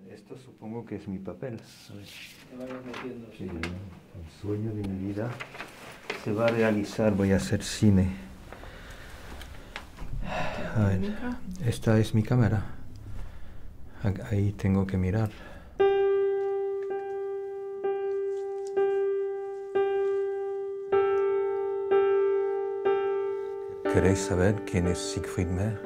Esto supongo que es mi papel. Te vayas metiendo, sí. El sueño de mi vida se va a realizar, voy a hacer cine. A ver, esta es mi cámara. Ahí tengo que mirar. ¿Queréis saber quién es Siegfried Mehr?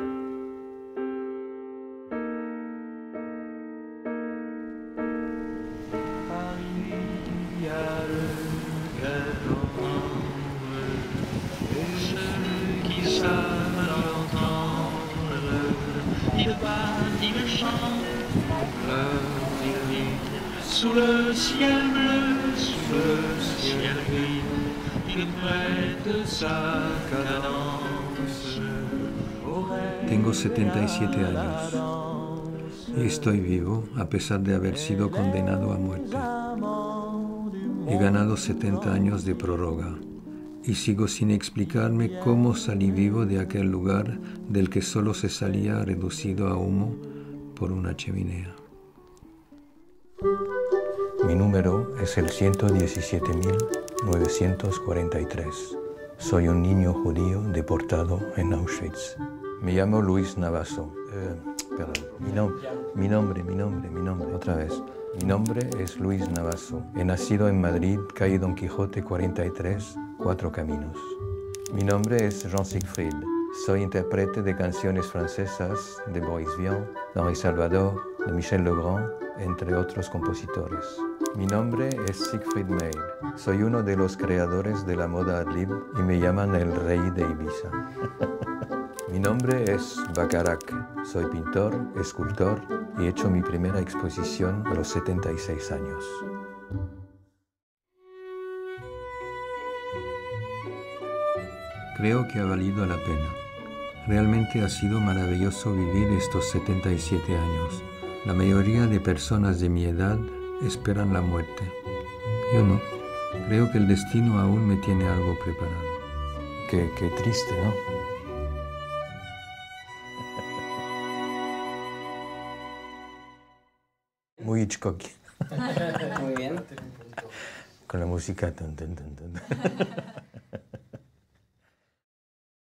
Sous le ciel bleu, sous le ciel gris, il prête sa cadence. Tengo 77 años y estoy vivo a pesar de haber sido condenado a muerte. He ganado 70 años de prórroga y sigo sin explicarme cómo salí vivo de aquel lugar del que solo se salía reducido a humo por una chimenea. Mi número es el 117.943. Soy un niño judío deportado en Auschwitz. Me llamo Luis Navasso. Perdón, mi nombre, otra vez. Mi nombre es Luis Navasso. He nacido en Madrid, calle Don Quijote 43, Cuatro Caminos. Mi nombre es Jean Siegfried. Soy intérprete de canciones francesas de Boris Vian, d'Henri Salvador, de Michel Legrand, entre otros compositores. Mi nombre es Siegfried Mehr. Soy uno de los creadores de la moda ad-lib y me llaman el rey de Ibiza. Mi nombre es Bacharach. Soy pintor, escultor y he hecho mi primera exposición a los 76 años. Creo que ha valido la pena. Realmente ha sido maravilloso vivir estos 77 años. La mayoría de personas de mi edad esperan la muerte. Yo no. Creo que el destino aún me tiene algo preparado. Qué triste, ¿no? Muy Hitchcock. Muy bien. Con la música. Tun, tun, tun, tun.